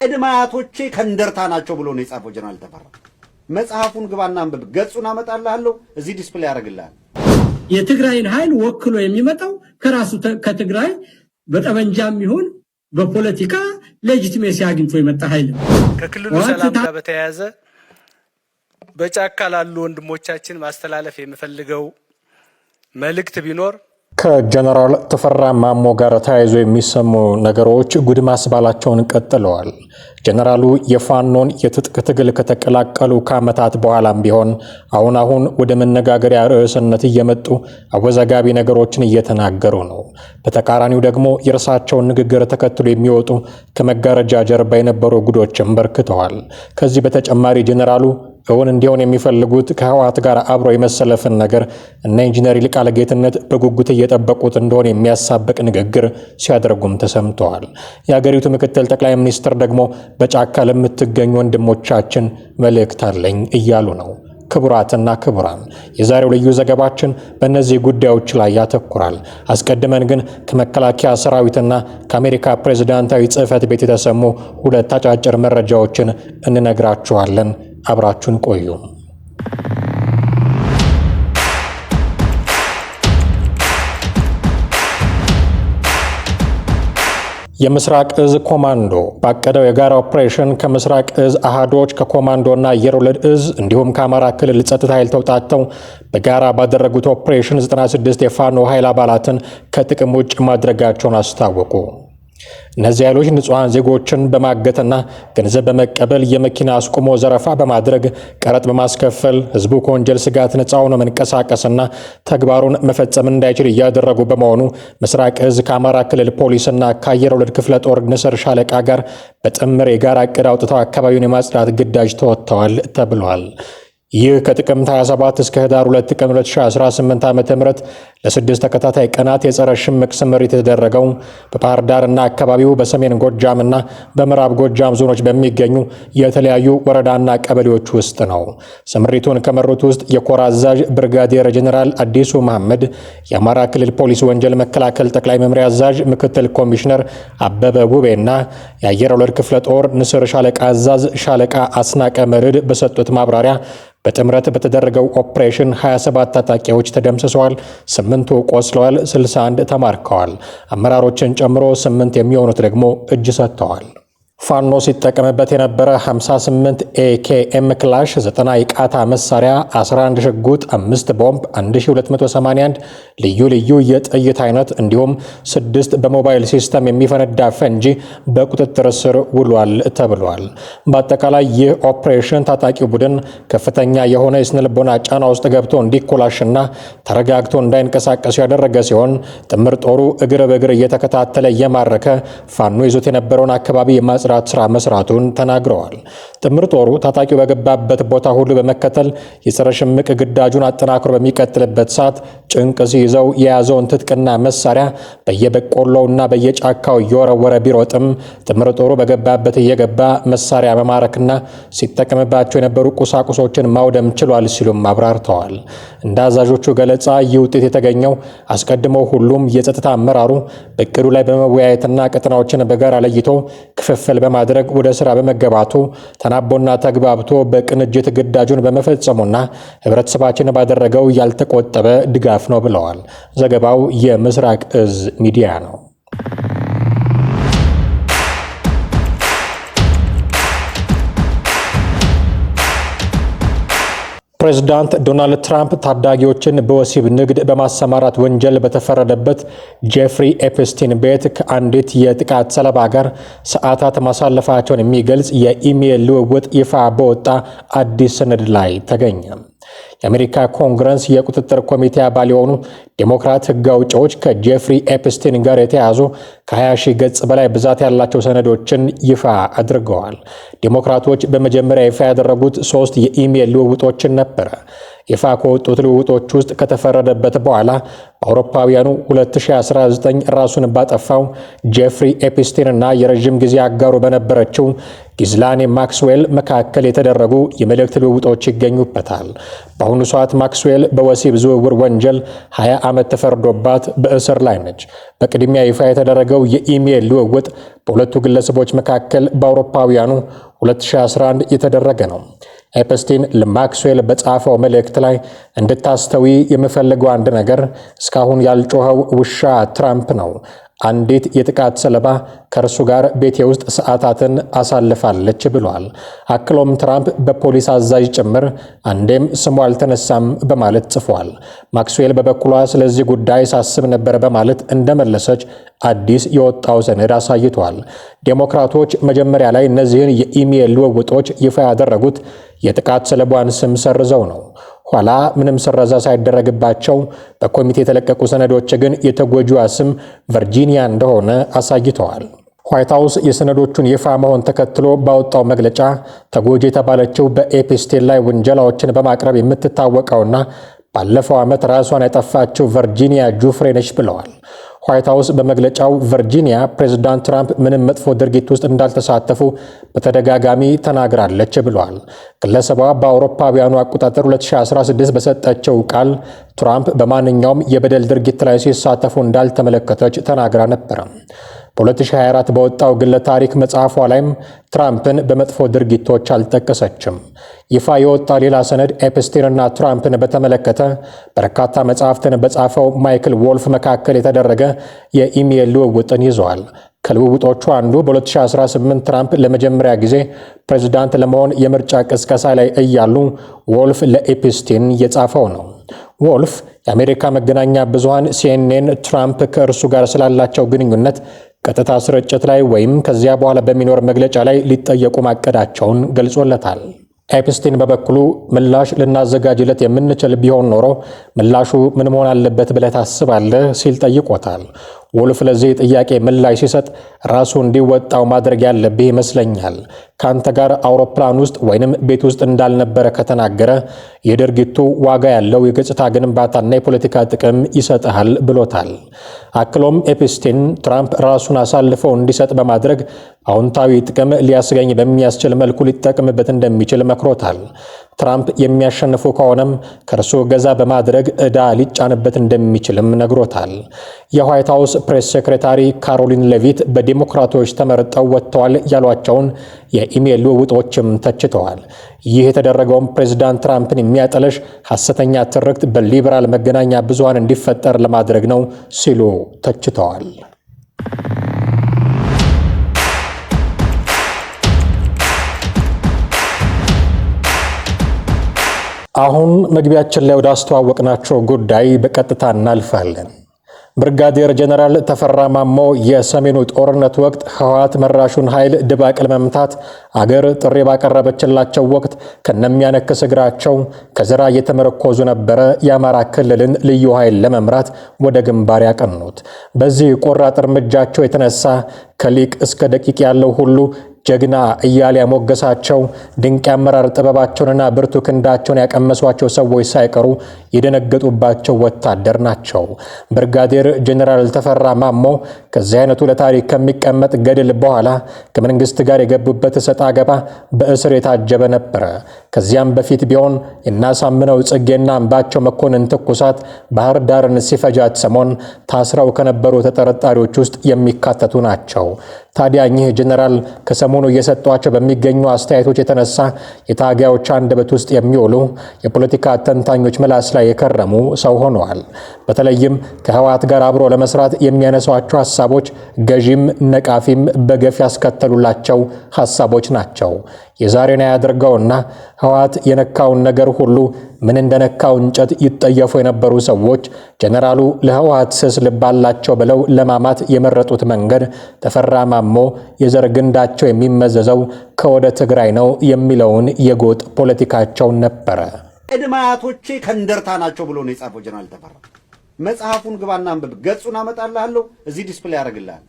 ቅድማያቶቼ ከንደርታ ናቸው ብሎ ነው የጻፈው ጀነራል ተፈራ። መጽሐፉን ግባና አንብብ። ገጹን አመጣልሃለሁ፣ እዚህ ዲስፕሌይ ያደርግልሃል። የትግራይን ኃይል ወክሎ የሚመጣው ከራሱ ከትግራይ በጠመንጃም ይሁን በፖለቲካ ሌጂቲሜሲ አግኝቶ የመጣ ኃይል ነው። ከክልሉ ሰላም ጋር በተያያዘ በጫካ ላሉ ወንድሞቻችን ማስተላለፍ የሚፈልገው መልእክት ቢኖር ከጀነራል ተፈራ ማሞ ጋር ተያይዞ የሚሰሙ ነገሮች ጉድ ማስባላቸውን ቀጥለዋል። ጀነራሉ የፋኖን የትጥቅ ትግል ከተቀላቀሉ ከዓመታት በኋላም ቢሆን አሁን ወደ መነጋገሪያ ርዕስነት እየመጡ አወዛጋቢ ነገሮችን እየተናገሩ ነው። በተቃራኒው ደግሞ የእርሳቸውን ንግግር ተከትሎ የሚወጡ ከመጋረጃ ጀርባ የነበሩ ጉዶችም በርክተዋል። ከዚህ በተጨማሪ ጀነራሉ እውን እንዲሆን የሚፈልጉት ከህወሓት ጋር አብሮ የመሰለፍን ነገር እና ኢንጂነር ይልቃል ጌትነት በጉጉት እየጠበቁት እንደሆነ የሚያሳብቅ ንግግር ሲያደርጉም ተሰምተዋል። የሀገሪቱ ምክትል ጠቅላይ ሚኒስትር ደግሞ በጫካ ለምትገኙ ወንድሞቻችን መልእክት አለኝ እያሉ ነው። ክቡራትና ክቡራን፣ የዛሬው ልዩ ዘገባችን በእነዚህ ጉዳዮች ላይ ያተኩራል። አስቀድመን ግን ከመከላከያ ሰራዊትና ከአሜሪካ ፕሬዝዳንታዊ ጽሕፈት ቤት የተሰሙ ሁለት አጫጭር መረጃዎችን እንነግራችኋለን። አብራችሁን ቆዩ። የምስራቅ እዝ ኮማንዶ ባቀደው የጋራ ኦፕሬሽን ከምስራቅ እዝ አሃዶች ከኮማንዶና አየር ወለድ እዝ እንዲሁም ከአማራ ክልል ጸጥታ ኃይል ተውጣጥተው በጋራ ባደረጉት ኦፕሬሽን 96 የፋኖ ኃይል አባላትን ከጥቅም ውጭ ማድረጋቸውን አስታወቁ። እነዚህ ኃይሎች ንጹሃን ዜጎችን በማገትና ገንዘብ በመቀበል የመኪና አስቆሞ ዘረፋ በማድረግ ቀረጥ በማስከፈል ህዝቡ ከወንጀል ስጋት ነፃ ሆኖ መንቀሳቀስና ተግባሩን መፈጸም እንዳይችል እያደረጉ በመሆኑ ምስራቅ እዝ ከአማራ ክልል ፖሊስና ከአየር ወለድ ክፍለ ጦር ንስር ሻለቃ ጋር በጥምር የጋራ ዕቅድ አውጥተው አካባቢውን የማጽዳት ግዳጅ ተወጥተዋል ተብሏል። ይህ ከጥቅምት 27 እስከ ህዳር 2 ቀን 2018 ዓ.ም ለስድስት ተከታታይ ቀናት የጸረ ሽምቅ ስምሪት የተደረገው በባህር ዳርና አካባቢው በሰሜን ጎጃምና በምዕራብ ጎጃም ዞኖች በሚገኙ የተለያዩ ወረዳና ቀበሌዎች ውስጥ ነው። ስምሪቱን ከመሩት ውስጥ የኮር አዛዥ ብርጋዴር ጄኔራል አዲሱ መሐመድ፣ የአማራ ክልል ፖሊስ ወንጀል መከላከል ጠቅላይ መምሪያ አዛዥ ምክትል ኮሚሽነር አበበ ውቤና የአየር ወለድ ክፍለ ጦር ንስር ሻለቃ አዛዥ ሻለቃ አስናቀ መርድ በሰጡት ማብራሪያ በጥምረት በተደረገው ኦፕሬሽን 27 ታጣቂዎች ተደምስሰዋል፣ 8ቱ ቆስለዋል፣ 61 ተማርከዋል። አመራሮችን ጨምሮ 8 የሚሆኑት ደግሞ እጅ ሰጥተዋል። ፋኖ ሲጠቀምበት የነበረ 58 ኤኬኤም ክላሽ፣ 90 የቃታ መሳሪያ፣ 11 ሽጉጥ፣ 5 ቦምብ፣ 1281 ልዩ ልዩ የጥይት አይነት እንዲሁም 6 በሞባይል ሲስተም የሚፈነዳ ፈንጂ በቁጥጥር ስር ውሏል ተብሏል። በአጠቃላይ ይህ ኦፕሬሽን ታጣቂው ቡድን ከፍተኛ የሆነ የስነልቦና ጫና ውስጥ ገብቶ እንዲኮላሽና ተረጋግቶ እንዳይንቀሳቀሱ ያደረገ ሲሆን ጥምር ጦሩ እግር በእግር እየተከታተለ እየማረከ ፋኖ ይዞት የነበረውን አካባቢ የማጽዳት ስራ መስራቱን ተናግረዋል። ጥምር ጦሩ ታጣቂው በገባበት ቦታ ሁሉ በመከተል የጸረ ሽምቅ ግዳጁን አጠናክሮ በሚቀጥልበት ሰዓት ጭንቅ ሲይዘው የያዘውን ትጥቅና መሳሪያ በየበቆሎውና በየጫካው እየወረወረ ቢሮጥም ጥምር ጦሩ በገባበት እየገባ መሳሪያ መማረክና ሲጠቀምባቸው የነበሩ ቁሳቁሶችን ማውደም ችሏል ሲሉም አብራርተዋል። እንደ አዛዦቹ ገለጻ ይህ ውጤት የተገኘው አስቀድሞ ሁሉም የጸጥታ አመራሩ በእቅዱ ላይ በመወያየትና ቀጠናዎችን በጋራ ለይቶ ክፍፍል በማድረግ ወደ ስራ በመገባቱ ተናቦና ተግባብቶ በቅንጅት ግዳጁን በመፈጸሙና ህብረተሰባችን ባደረገው ያልተቆጠበ ድጋፍ ነው ብለዋል። ዘገባው የምስራቅ እዝ ሚዲያ ነው። ፕሬዝዳንት ዶናልድ ትራምፕ ታዳጊዎችን በወሲብ ንግድ በማሰማራት ወንጀል በተፈረደበት ጄፍሪ ኤፕስቲን ቤት ከአንዲት የጥቃት ሰለባ ጋር ሰዓታት ማሳለፋቸውን የሚገልጽ የኢሜይል ልውውጥ ይፋ በወጣ አዲስ ሰነድ ላይ ተገኘ። የአሜሪካ ኮንግረስ የቁጥጥር ኮሚቴ አባል የሆኑ ዴሞክራት ህግ አውጪዎች ከጄፍሪ ኤፕስቲን ጋር የተያዙ ከ20 ሺህ ገጽ በላይ ብዛት ያላቸው ሰነዶችን ይፋ አድርገዋል። ዴሞክራቶች በመጀመሪያ ይፋ ያደረጉት 3 የኢሜይል ልውውጦችን ነበረ። ይፋ ከወጡት ልውውጦች ውስጥ ከተፈረደበት በኋላ በአውሮፓውያኑ 2019 ራሱን ባጠፋው ጄፍሪ ኤፕስቲን እና የረዥም ጊዜ አጋሩ በነበረችው ጊዝላኔ ማክስዌል መካከል የተደረጉ የመልእክት ልውውጦች ይገኙበታል። በአሁኑ ሰዓት ማክስዌል በወሲብ ዝውውር ወንጀል 20 ዓመት ተፈርዶባት በእስር ላይ ነች። በቅድሚያ ይፋ የተደረገው የኢሜይል ልውውጥ በሁለቱ ግለሰቦች መካከል በአውሮፓውያኑ 2011 የተደረገ ነው። ኤፕስቲን ለማክስዌል በጻፈው መልእክት ላይ እንድታስተዊ የምፈልገው አንድ ነገር እስካሁን ያልጮኸው ውሻ ትራምፕ ነው። አንዲት የጥቃት ሰለባ ከእርሱ ጋር ቤቴ ውስጥ ሰዓታትን አሳልፋለች ብሏል። አክሎም ትራምፕ በፖሊስ አዛዥ ጭምር አንዴም ስሙ አልተነሳም በማለት ጽፏል። ማክስዌል በበኩሏ ስለዚህ ጉዳይ ሳስብ ነበር በማለት እንደመለሰች አዲስ የወጣው ሰነድ አሳይቷል። ዴሞክራቶች መጀመሪያ ላይ እነዚህን የኢሜይል ልውውጦች ይፋ ያደረጉት የጥቃት ሰለባዋን ስም ሰርዘው ነው። ኋላ ምንም ስረዛ ሳይደረግባቸው በኮሚቴ የተለቀቁ ሰነዶች ግን የተጎጂዋ ስም ቨርጂኒያ እንደሆነ አሳይተዋል። ዋይት ሃውስ የሰነዶቹን ይፋ መሆን ተከትሎ ባወጣው መግለጫ ተጎጂ የተባለችው በኤፕስቲን ላይ ውንጀላዎችን በማቅረብ የምትታወቀውና ባለፈው ዓመት ራሷን ያጠፋችው ቨርጂኒያ ጁፍሬ ነች ብለዋል። ዋይት ሃውስ በመግለጫው ቨርጂኒያ ፕሬዝዳንት ትራምፕ ምንም መጥፎ ድርጊት ውስጥ እንዳልተሳተፉ በተደጋጋሚ ተናግራለች ብለዋል። ግለሰቧ በአውሮፓውያኑ አቆጣጠር 2016 በሰጠችው ቃል ትራምፕ በማንኛውም የበደል ድርጊት ላይ ሲሳተፉ እንዳልተመለከተች ተናግራ ነበር። በ2024 በወጣው ግለ ታሪክ መጽሐፏ ላይም ትራምፕን በመጥፎ ድርጊቶች አልጠቀሰችም። ይፋ የወጣ ሌላ ሰነድ ኤፕስቲንና ትራምፕን በተመለከተ በርካታ መጽሐፍትን በጻፈው ማይክል ዎልፍ መካከል የተደረገ የኢሜይል ልውውጥን ይዘዋል። ከልውውጦቹ አንዱ በ2018 ትራምፕ ለመጀመሪያ ጊዜ ፕሬዝዳንት ለመሆን የምርጫ ቅስቀሳ ላይ እያሉ ዎልፍ ለኤፕስቲን የጻፈው ነው። ዎልፍ የአሜሪካ መገናኛ ብዙሃን ሲኤንኤን ትራምፕ ከእርሱ ጋር ስላላቸው ግንኙነት ቀጥታ ስርጭት ላይ ወይም ከዚያ በኋላ በሚኖር መግለጫ ላይ ሊጠየቁ ማቀዳቸውን ገልጾለታል። ኤፕስቲን በበኩሉ ምላሽ ልናዘጋጅለት የምንችል ቢሆን ኖሮ ምላሹ ምን መሆን አለበት ብለህ ታስባለህ ሲል ጠይቆታል። ዎልፍ ለዚህ ጥያቄ ምላሽ ሲሰጥ ራሱ እንዲወጣው ማድረግ ያለብህ ይመስለኛል። ካንተ ጋር አውሮፕላን ውስጥ ወይንም ቤት ውስጥ እንዳልነበረ ከተናገረ የድርጊቱ ዋጋ ያለው የገጽታ ግንባታና የፖለቲካ ጥቅም ይሰጥሃል ብሎታል። አክሎም ኤፕስቲን ትራምፕ ራሱን አሳልፈው እንዲሰጥ በማድረግ አዎንታዊ ጥቅም ሊያስገኝ በሚያስችል መልኩ ሊጠቅምበት እንደሚችል መክሮታል። ትራምፕ የሚያሸንፉ ከሆነም ከእርሱ ገዛ በማድረግ ዕዳ ሊጫንበት እንደሚችልም ነግሮታል። የዋይት ሃውስ ፕሬስ ሴክሬታሪ ካሮሊን ሌቪት በዲሞክራቶች ተመርጠው ወጥተዋል ያሏቸውን የኢሜይል ልውውጦችም ተችተዋል። ይህ የተደረገውም ፕሬዝዳንት ትራምፕን የሚያጠለሽ ሐሰተኛ ትርክት በሊበራል መገናኛ ብዙሃን እንዲፈጠር ለማድረግ ነው ሲሉ ተችተዋል። አሁን መግቢያችን ላይ ወደ አስተዋወቅናቸው ጉዳይ በቀጥታ እናልፋለን። ብርጋዴር ጀነራል ተፈራ ማሞ የሰሜኑ ጦርነት ወቅት ህወሓት መራሹን ኃይል ድባቅ ለመምታት አገር ጥሪ ባቀረበችላቸው ወቅት ከነሚያነክስ እግራቸው ከዘራ እየተመረኮዙ ነበረ የአማራ ክልልን ልዩ ኃይል ለመምራት ወደ ግንባር ያቀኑት። በዚህ ቆራጥ እርምጃቸው የተነሳ ከሊቅ እስከ ደቂቅ ያለው ሁሉ ጀግና እያለ ያሞገሳቸው ድንቅ አመራር ጥበባቸውንና ብርቱ ክንዳቸውን ያቀመሷቸው ሰዎች ሳይቀሩ የደነገጡባቸው ወታደር ናቸው። ብርጋዴር ጀነራል ተፈራ ማሞ ከዚህ አይነቱ ለታሪክ ከሚቀመጥ ገድል በኋላ ከመንግስት ጋር የገቡበት ሰጣ ገባ በእስር የታጀበ ነበረ። ከዚያም በፊት ቢሆን የናሳምነው ጽጌና አምባቸው መኮንን ትኩሳት ባህር ዳርን ሲፈጃት ሰሞን ታስረው ከነበሩ ተጠርጣሪዎች ውስጥ የሚካተቱ ናቸው። ታዲያ እኚህ ጀነራል ከሰሞኑ እየሰጧቸው በሚገኙ አስተያየቶች የተነሳ የታጋዮች አንደበት ውስጥ የሚውሉ የፖለቲካ ተንታኞች ምላስ ላይ የከረሙ ሰው ሆነዋል። በተለይም ከህወሓት ጋር አብሮ ለመስራት የሚያነሷቸው ሐሳቦች ገዢም ነቃፊም በገፍ ያስከተሉላቸው ሐሳቦች ናቸው። የዛሬን ያድርገውና ህወሓት የነካውን ነገር ሁሉ ምን እንደነካው እንጨት ይጠየፉ የነበሩ ሰዎች ጀነራሉ ለህወሓት ስስ ልባላቸው ብለው ለማማት የመረጡት መንገድ ተፈራ ማሞ የዘር ግንዳቸው የሚመዘዘው ከወደ ትግራይ ነው የሚለውን የጎጥ ፖለቲካቸውን ነበረ። ቅድመ አያቶቼ ከንደርታ ናቸው ብሎ ነው የጻፈው ጀነራል ተፈራ። መጽሐፉን ግባና አንብብ፣ ገጹን አመጣልሃለሁ፣ እዚህ ዲስፕሌይ ያደርግልሃል።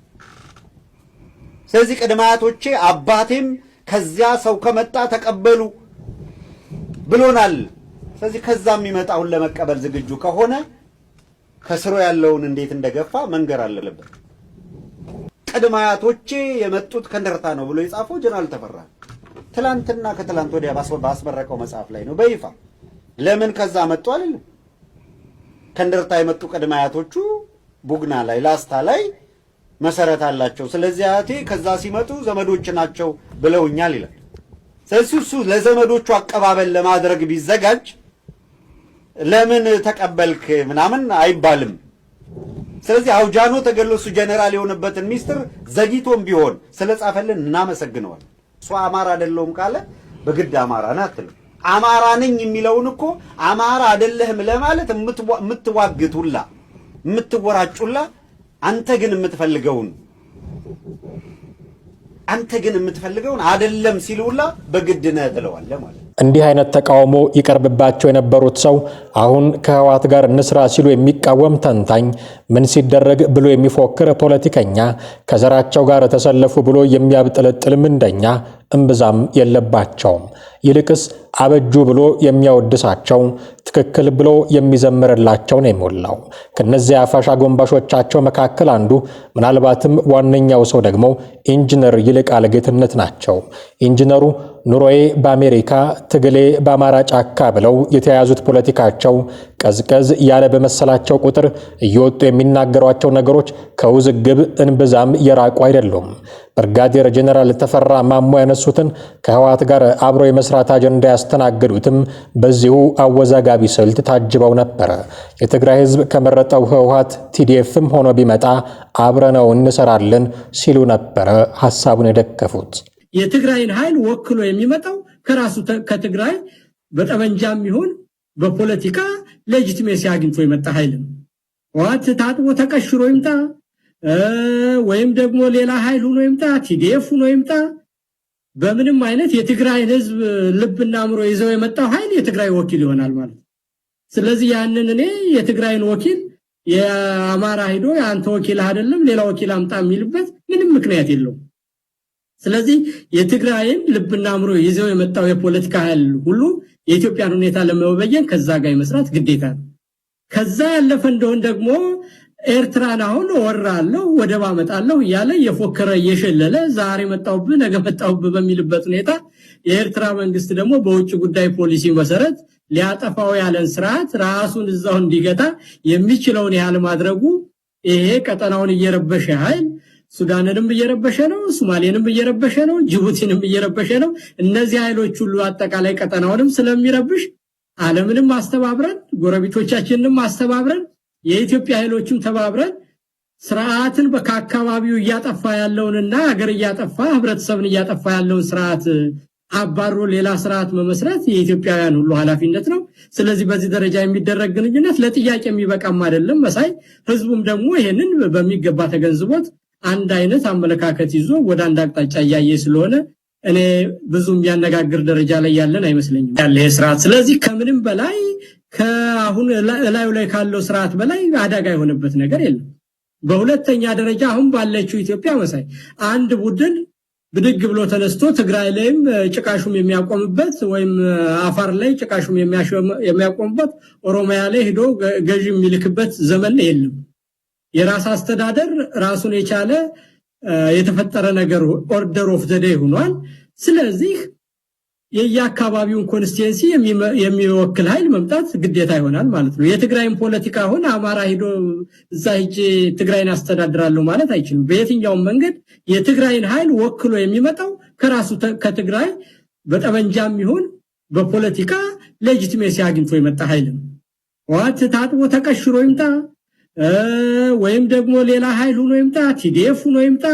ስለዚህ ቅድመ አያቶቼ አባቴም ከዚያ ሰው ከመጣ ተቀበሉ ብሎናል። ስለዚህ ከዛ የሚመጣውን ለመቀበል ዝግጁ ከሆነ ከስሮ ያለውን እንዴት እንደገፋ መንገር አለበት። ቅድመ አያቶቼ የመጡት ከንደርታ ነው ብሎ የጻፈው ጀነራል ተፈራ ትላንትና ከትላንት ወዲያ ባስመረቀው መጽሐፍ ላይ ነው በይፋ። ለምን ከዛ መጡ አይደለም። ከንደርታ የመጡ ቅድመ አያቶቹ ቡግና ላይ ላስታ ላይ መሰረት አላቸው። ስለዚህ አያቴ ከዛ ሲመጡ ዘመዶች ናቸው ብለውኛል ይላል። ስለዚህ እሱ ለዘመዶቹ አቀባበል ለማድረግ ቢዘጋጅ ለምን ተቀበልክ ምናምን አይባልም። ስለዚህ አውጃኖ ተገሎ እሱ ጀነራል የሆነበትን ሚስጥር ዘግይቶም ቢሆን ስለጻፈልን እናመሰግነዋል። እሱ አማራ አይደለሁም ካለ በግድ አማራ ነህ አትልም። አማራ ነኝ የሚለውን እኮ አማራ አይደለህም ለማለት የምትዋግቱላ የምትወራጩላ አንተ ግን የምትፈልገውን አይደለም ሲሉላ በግድ ነህ ትለዋለህ ማለት ነው። እንዲህ አይነት ተቃውሞ ይቀርብባቸው የነበሩት ሰው አሁን ከህወሓት ጋር እንስራ ሲሉ የሚቃወም ተንታኝ፣ ምን ሲደረግ ብሎ የሚፎክር ፖለቲከኛ፣ ከዘራቸው ጋር ተሰለፉ ብሎ የሚያብጠለጥል ምንደኛ እምብዛም የለባቸውም። ይልቅስ አበጁ ብሎ የሚያወድሳቸው፣ ትክክል ብሎ የሚዘምርላቸው ነው የሞላው። ከነዚያ አፋሽ አጎንባሾቻቸው መካከል አንዱ ምናልባትም ዋነኛው ሰው ደግሞ ኢንጂነር ይልቃል ጌትነት ናቸው። ኢንጂነሩ ኑሮዬ በአሜሪካ ትግሌ በአማራ ጫካ ብለው የተያያዙት ፖለቲካቸው ቀዝቀዝ ያለ በመሰላቸው ቁጥር እየወጡ የሚናገሯቸው ነገሮች ከውዝግብ እንብዛም የራቁ አይደሉም። ብርጋዴር ጄኔራል ተፈራ ማሞ ያነሱትን ከህወሓት ጋር አብሮ የመስራት አጀንዳ ያስተናገዱትም በዚሁ አወዛጋቢ ስልት ታጅበው ነበር። የትግራይ ህዝብ ከመረጠው ህወሓት ቲዲኤፍም ሆኖ ቢመጣ አብረነው እንሰራለን ሲሉ ነበር ሐሳቡን የደገፉት። የትግራይን ኃይል ወክሎ የሚመጣው ከራሱ ከትግራይ በጠመንጃም ይሁን በፖለቲካ ሌጂቲሜሲ አግኝቶ የመጣ ኃይል ነው። ህወሓት ታጥቦ ተቀሽሮ ይምጣ ወይም ደግሞ ሌላ ኃይል ሆኖ ይምጣ፣ ቲዲኤፍ ሆኖ ይምጣ፣ በምንም አይነት የትግራይ ህዝብ ልብና አእምሮ ይዘው የመጣው ኃይል የትግራይ ወኪል ይሆናል ማለት ነው። ስለዚህ ያንን እኔ የትግራይን ወኪል የአማራ ሄዶ አንተ ወኪል አይደለም ሌላ ወኪል አምጣ የሚልበት ምንም ምክንያት የለውም። ስለዚህ የትግራይን ልብና አእምሮ ይዘው የመጣው የፖለቲካ ኃይል ሁሉ የኢትዮጵያን ሁኔታ ለመበየን ከዛ ጋር መስራት ግዴታ ነው። ከዛ ያለፈ እንደሆነ ደግሞ ኤርትራን አሁን ወራለሁ ወደብ አመጣለሁ እያለ የፎከረ እየሸለለ ዛሬ መጣውብህ ነገ መጣውብህ በሚልበት ሁኔታ የኤርትራ መንግስት ደግሞ በውጭ ጉዳይ ፖሊሲ መሰረት ሊያጠፋው ያለን ስርዓት ራሱን እዛው እንዲገታ የሚችለውን ያህል ማድረጉ ይሄ ቀጠናውን እየረበሸ ኃይል ሱዳንንም እየረበሸ ነው፣ ሶማሌንም እየረበሸ ነው፣ ጅቡቲንም እየረበሸ ነው። እነዚህ ኃይሎች ሁሉ አጠቃላይ ቀጠናውንም ስለሚረብሽ ዓለምንም ማስተባብረን ጎረቤቶቻችንንም ማስተባብረን የኢትዮጵያ ኃይሎችም ተባብረን ስርዓትን በአካባቢው እያጠፋ ያለውንና ሀገር እያጠፋ ህብረተሰብን እያጠፋ ያለውን ስርዓት አባሮ ሌላ ስርዓት መመስረት የኢትዮጵያውያን ሁሉ ኃላፊነት ነው። ስለዚህ በዚህ ደረጃ የሚደረግ ግንኙነት ለጥያቄ የሚበቃም አይደለም መሳይ። ህዝቡም ደግሞ ይሄንን በሚገባ ተገንዝቦት አንድ አይነት አመለካከት ይዞ ወደ አንድ አቅጣጫ እያየ ስለሆነ እኔ ብዙም ያነጋግር ደረጃ ላይ ያለን አይመስለኝም ያለ ስርዓት። ስለዚህ ከምንም በላይ ከአሁን ላይ ካለው ስርዓት በላይ አደጋ የሆነበት ነገር የለም። በሁለተኛ ደረጃ አሁን ባለችው ኢትዮጵያ መሳይ አንድ ቡድን ብድግ ብሎ ተነስቶ ትግራይ ላይም ጭቃሹም የሚያቆምበት ወይም አፋር ላይ ጭቃሹም የሚያቆምበት ኦሮሚያ ላይ ሄዶ ገዢ የሚልክበት ዘመን የለም። የራስ አስተዳደር ራሱን የቻለ የተፈጠረ ነገር ኦርደር ኦፍ ዘ ዴይ ሆኗል። ስለዚህ የየአካባቢውን ኮንስቲትዩንሲ የሚወክል ኃይል መምጣት ግዴታ ይሆናል ማለት ነው። የትግራይን ፖለቲካ አሁን አማራ ሄዶ እዛ ሂጄ ትግራይን አስተዳድራለሁ ማለት አይችልም። በየትኛውም መንገድ የትግራይን ኃይል ወክሎ የሚመጣው ከራሱ ከትግራይ በጠመንጃም ይሁን በፖለቲካ ሌጂቲሜሲ አግኝቶ የመጣ ኃይል ነው። ህወሓት ታጥቦ ተቀሽሮ ይምጣ ወይም ደግሞ ሌላ ኃይል ሆኖ ይምጣ፣ ቲዲኤፍ ሆኖ ይምጣ፣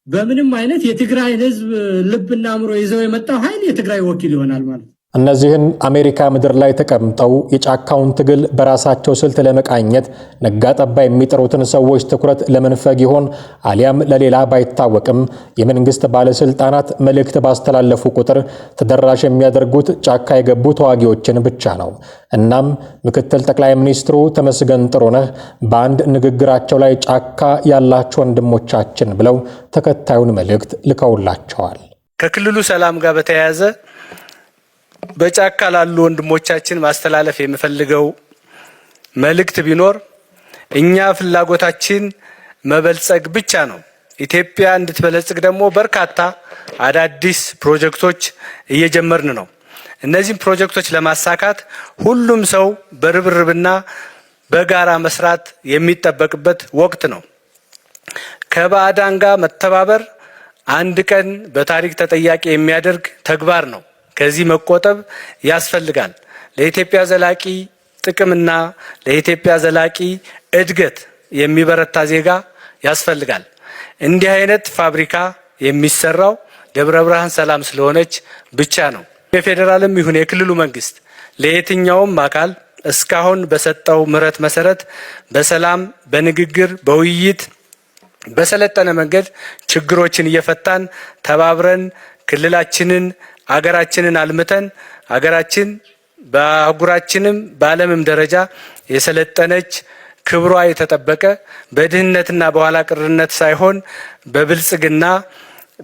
በምንም አይነት የትግራይን ህዝብ ልብና አእምሮ ይዘው የመጣው ኃይል የትግራይ ወኪል ይሆናል ማለት ነው። እነዚህን አሜሪካ ምድር ላይ ተቀምጠው የጫካውን ትግል በራሳቸው ስልት ለመቃኘት ነጋጠባ የሚጥሩትን ሰዎች ትኩረት ለመንፈግ ይሆን አሊያም ለሌላ ባይታወቅም የመንግስት ባለስልጣናት መልእክት ባስተላለፉ ቁጥር ተደራሽ የሚያደርጉት ጫካ የገቡ ተዋጊዎችን ብቻ ነው። እናም ምክትል ጠቅላይ ሚኒስትሩ ተመስገን ጥሩነህ በአንድ ንግግራቸው ላይ ጫካ ያላቸው ወንድሞቻችን ብለው ተከታዩን መልእክት ልከውላቸዋል። ከክልሉ ሰላም ጋር በተያያዘ በጫካ ላሉ ወንድሞቻችን ማስተላለፍ የምፈልገው መልእክት ቢኖር እኛ ፍላጎታችን መበልጸግ ብቻ ነው። ኢትዮጵያ እንድትበለጽግ ደግሞ በርካታ አዳዲስ ፕሮጀክቶች እየጀመርን ነው። እነዚህም ፕሮጀክቶች ለማሳካት ሁሉም ሰው በርብርብና በጋራ መስራት የሚጠበቅበት ወቅት ነው። ከባዕዳን ጋር መተባበር አንድ ቀን በታሪክ ተጠያቂ የሚያደርግ ተግባር ነው። ከዚህ መቆጠብ ያስፈልጋል። ለኢትዮጵያ ዘላቂ ጥቅምና ለኢትዮጵያ ዘላቂ እድገት የሚበረታ ዜጋ ያስፈልጋል። እንዲህ አይነት ፋብሪካ የሚሰራው ደብረ ብርሃን ሰላም ስለሆነች ብቻ ነው። የፌዴራልም ይሁን የክልሉ መንግስት ለየትኛውም አካል እስካሁን በሰጠው ምህረት መሰረት በሰላም በንግግር በውይይት በሰለጠነ መንገድ ችግሮችን እየፈታን ተባብረን ክልላችንን አገራችንን አልምተን አገራችን በአህጉራችንም በዓለምም ደረጃ የሰለጠነች ክብሯ የተጠበቀ በድህነትና በኋላ ቅርነት ሳይሆን በብልጽግና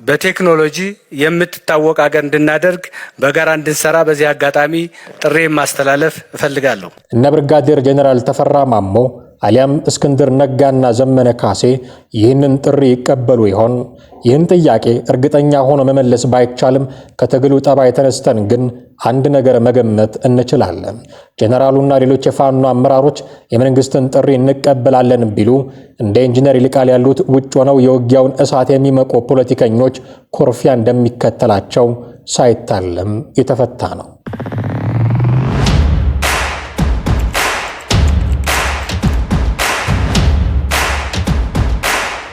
በቴክኖሎጂ የምትታወቅ ሀገር እንድናደርግ በጋራ እንድንሰራ በዚህ አጋጣሚ ጥሪ ማስተላለፍ እፈልጋለሁ። እነ ብርጋዴር ጄኔራል ተፈራ ማሞ አሊያም እስክንድር ነጋና ዘመነ ካሴ ይህንን ጥሪ ይቀበሉ ይሆን? ይህን ጥያቄ እርግጠኛ ሆኖ መመለስ ባይቻልም ከትግሉ ጠባይ ተነስተን ግን አንድ ነገር መገመት እንችላለን። ጄኔራሉና ሌሎች የፋኖ አመራሮች የመንግስትን ጥሪ እንቀበላለን ቢሉ እንደ ኢንጂነር ይልቃል ያሉት ውጭ ሆነው የውጊያውን እሳት የሚመቁ ፖለቲከኞች ኩርፊያ እንደሚከተላቸው ሳይታለም የተፈታ ነው።